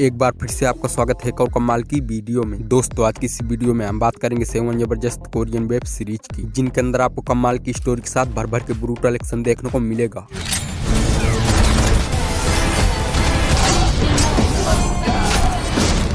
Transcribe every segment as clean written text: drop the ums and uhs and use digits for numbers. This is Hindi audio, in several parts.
एक बार फिर से आपका स्वागत है एक और कमाल की वीडियो में। दोस्तों आज की इस वीडियो में हम बात करेंगे 7 जबरदस्त कोरियन वेब सीरीज की, जिनके अंदर आपको कमाल की स्टोरी के साथ भर भर के ब्रूटल एक्शन देखने को मिलेगा।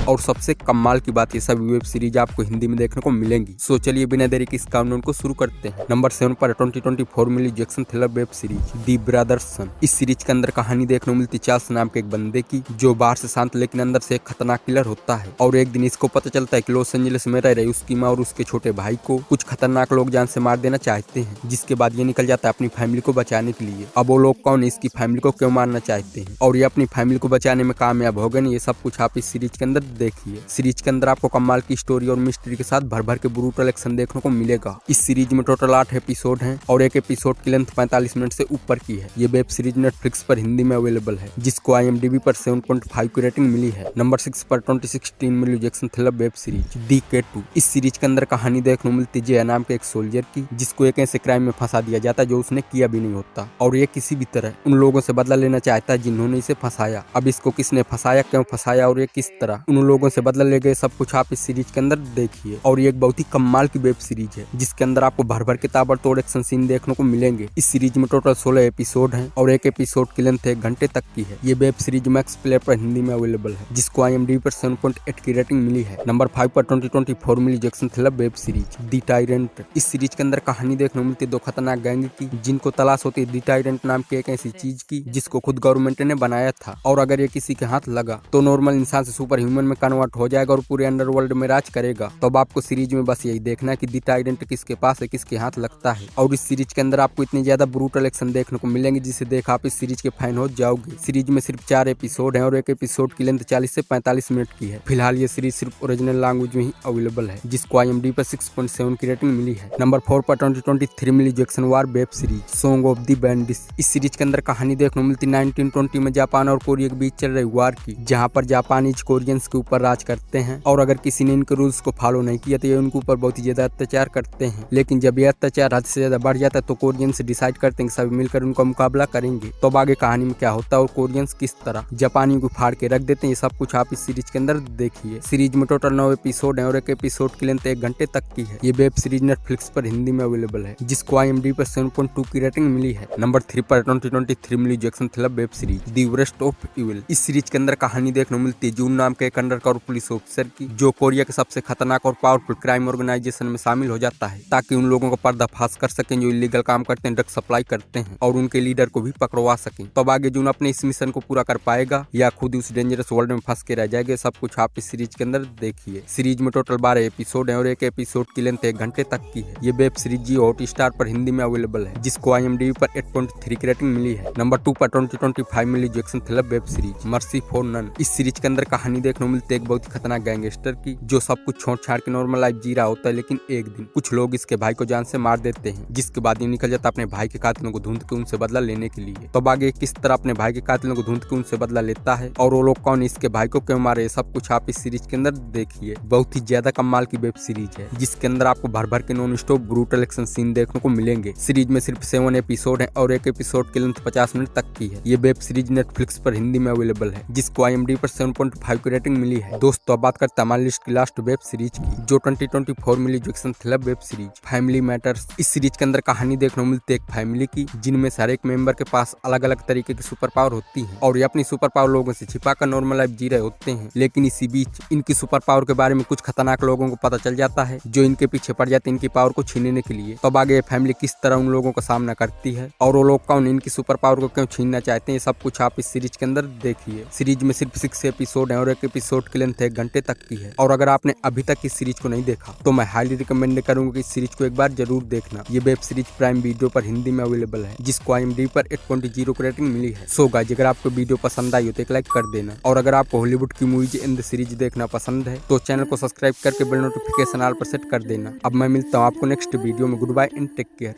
और सबसे कमाल की बात, ये सभी वेब सीरीज आपको हिंदी में देखने को मिलेंगी। सो चलिए बिना देरी के इस काउंटडाउन को शुरू करते हैं। नंबर 7 पर 2024 Millie Jackson thriller web series दी ब्रदर्स सन। इस सीरीज के अंदर कहानी देखने को मिलती चार्ल्स नाम के एक बंदे की, जो बाहर से शांत लेकिन अंदर से एक खतरनाक किलर होता है। और एक दिन इसको पता चलता है कि लॉस एंजलिस में रह रही उसकी माँ और उसके छोटे भाई को कुछ खतरनाक लोग जान से मार देना चाहते हैं, जिसके बाद ये निकल जाता है अपनी फैमिली को बचाने के लिए। अब वो लोग कौन है, इसकी फैमिली को क्यों मारना चाहते हैं और ये अपनी फैमिली को बचाने में कामयाब हो गए, ये सब कुछ आप इस सीरीज के अंदर देखिए। सीरीज के अंदर आपको कमाल की स्टोरी और मिस्ट्री के साथ भर भर के ब्रूटल एक्शन देखने को मिलेगा। इस सीरीज में टोटल 8 एपिसोड हैं और एक एपिसोड की लेंथ 45 मिनट से ऊपर की है। ये वेब सीरीज नेटफ्लिक्स पर हिंदी में अवेलेबल है, जिसको IMDb पर 7.5 की रेटिंग मिली है। नंबर 6 पर 2016 मिली जैक्सन थ्रिलर वेब सीरीज दी K2। इस सीरीज के अंदर कहानी देखने को मिलती जय नाम के एक सोल्जर की, जिसको एक ऐसे क्राइम में फंसा दिया जाता है जो उसने किया भी नहीं होता, और ये किसी भी तरह उन लोगों से बदला लेना चाहता है जिन्होंने इसे फंसाया। अब इसको किसने फंसाया, क्यों फंसाया और ये किस तरह उन लोगों से बदला ले गए, सब कुछ आप इस सीरीज के अंदर देखिए। और ये एक बहुत ही कमाल की वेब सीरीज है, जिसके अंदर आपको भर भर के ताबड़तोड़ एक्शन सीन देखने को मिलेंगे। इस सीरीज में टोटल 16 एपिसोड हैं और एक एपिसोड की लेंथ 1 घंटे तक की है। ये वेब सीरीज मैक्स प्लेयर पर हिंदी में अवेलेबल है, जिसको IMDb पर 7.8 की रेटिंग मिली है। नंबर 5 पर 2024 Millie Jackson thriller web series दी टायरेंट। इस सीरीज के अंदर कहानी देखने को मिलती है 2 खतरनाक गैंग की, जिनको तलाश होती है दी टायरेंट नाम की एक ऐसी चीज की जिसको खुद गवर्नमेंट ने बनाया था, और अगर ये किसी के हाथ लगा तो नॉर्मल इंसान से सुपर ह्यूमन में कन्वर्ट हो जाएगा और पूरे अंडरवर्ल्ड में राज करेगा। तो अब आपको सीरीज में बस यही देखना है कि दी टायरेंट किसके पास है, किसके हाथ लगता है। और इस सीरीज के अंदर आपको इतनी ज्यादा ब्रूटल एक्शन देखने को मिलेंगे जिसे देख आप इस सीरीज के फैन हो जाओगे। सीरीज में सिर्फ 4 एपिसोड हैं और एक एपिसोड की लेंथ 40 से 45 मिनट की है। फिलहाल ये सीरीज सिर्फ ओरिजिनल लैंग्वेज में ही अवेलेबल है, जिसको IMDb पर 6.7 की रेटिंग मिली है। नंबर 4 पर 2023 Millie Jackson war web series song of the bandits. इस सीरीज के अंदर कहानी देखने को मिलती 1920 में जापान और कोरिया के बीच चल रही वार की, जहाँ पर जापानीज कोरियंस के ऊपर राज करते हैं, और अगर किसी ने इनके रूल्स को फॉलो नहीं किया तो ये उनके ऊपर बहुत ही ज्यादा अत्याचार करते हैं। लेकिन जब ये अत्याचार हद से ज्यादा बढ़ जाता है तो कोरियंस डिसाइड करते हैं कि सभी मिलकर उनका मुकाबला करेंगे। तो अब आगे कहानी में क्या होता है और कोरियंस किस तरह जापानियों को फाड़ के रख देते हैं, ये सब कुछ आप इस सीरीज के अंदर देखिए। सीरीज में टोटल 9 एपिसोड हैं और एक एपिसोड की लेंथ 1 घंटे तक की है। ये वेब सीरीज नेटफ्लिक्स पर हिंदी में अवेलेबल है, जिसको IMDb पर 7.2 की रेटिंग मिली है। नंबर 3 पर 2023 Millie Jackson thriller web series the worst of evil. इस सीरीज के अंदर कहानी देखने को मिलती है जून नाम के एक अंडरकवर पुलिस ऑफिसर की, जो कोरिया के सबसे खतरनाक और पावरफुल क्राइम ऑर्गेनाइजेशन में शामिल हो जाता है, ताकि उन लोगों का पर्दाफाश कर सकें जो इलीगल काम करते हैं, ड्रग सप्लाई करते हैं, और उनके लीडर को भी पकड़वा सकें। तो अब आगे जून अपने इस मिशन को पूरा कर पाएगा या खुद उस डेंजरस वर्ल्ड में फंस के रह जाएगा, सब कुछ आप इस सीरीज के अंदर देखिए। सीरीज में टोटल 12 एपिसोड हैं और एक एपिसोड की लेंथ 1 घंटे तक की है। ये वेब सीरीज जियो हॉटस्टार पर हिंदी में अवेलेबल है, जिसको IMDb पर 8.3 की रेटिंग मिली है। नंबर 2 पर 2025 Millie Jackson thriller web series mercy for none. इस सीरीज के अंदर कहानी देखने को मिलती है एक बहुत ही खतरनाक गैंगस्टर की, जो सब कुछ छोड़ छाड़ के नॉर्मल लाइफ जी रहा होता है, लेकिन एक दिन कुछ लोग इसके भाई को जान से मार देते हैं, जिसके बाद ये निकल जाता है अपने भाई के कातिलों को ढूंढ के उनसे बदला लेने के लिए। तो आगे किस तरह अपने भाई के कातिलों को ढूंढ के उनसे बदला लेता है और वो लोग कौन, इसके भाई को क्यों मारे, सब कुछ आप इस सीरीज के अंदर देखिए। बहुत ही ज्यादा कमाल की वेब सीरीज है, जिसके अंदर आपको भर भर के non stop brutal action scene देखने को मिलेंगे। सीरीज में सिर्फ 7 एपिसोड है और एक एपिसोड की लेंथ 50 मिनट तक की है। ये वेब सीरीज नेटफ्लिक्स पर हिंदी में अवेलेबल है, जिसको IMDb पर 7.5 की रेटिंग मिली है। दोस्तों अब बात करते हैं हमारी लिस्ट की लास्ट वेब सीरीज की, जो 2024 Millie Jackson thriller web series family matters. इस सीरीज के अंदर कहानी देखने को मिलती है एक फैमिली की, जिनमें से हर एक मेंबर के पास अलग अलग तरीके की सुपर पावर होती है, और ये अपनी सुपर पावर लोगों से छिपाकर नॉर्मल लाइफ जी रहे होते हैं। लेकिन इसी बीच इनकी सुपर पावर के बारे में कुछ खतरनाक लोगों को पता चल जाता है, जो इनके पीछे पड़ जाते हैं इनकी पावर को छीनने के लिए। तो अब आगे फैमिली किस तरह उन लोगों का सामना करती है और वो लोग कौन इनकी सुपर पावर को क्यों छीनना चाहते हैं, सब कुछ आप इस सीरीज के अंदर देखिए। सीरीज में सिर्फ 6 एपिसोड है और एक एपिसोड की लेंथ 1 घंटे तक की है। और अगर आपने अभी तक इस सीरीज को नहीं देखा तो मैं हाईली रिकमेंड करूंगा कि इस सीरीज को एक बार जरूर देखना। ये वेब सीरीज प्राइम वीडियो पर हिंदी में अवेलेबल है, जिसको IMDb पर 8.0 की रेटिंग मिली है। सो गाइस, अगर आपको वीडियो पसंद आई हो तो एक लाइक कर देना, और अगर आपको हॉलीवुड की मूवीज इन द सीरीज देखना पसंद है तो चैनल को सब्सक्राइब करके बेल नोटिफिकेशन ऑल पर सेट कर देना। अब मैं मिलता हूँ आपको नेक्स्ट वीडियो में। Goodbye and take care.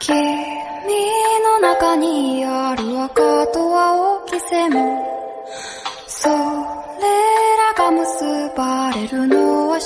君の中にある赤と青き線、それらが結ばれるのは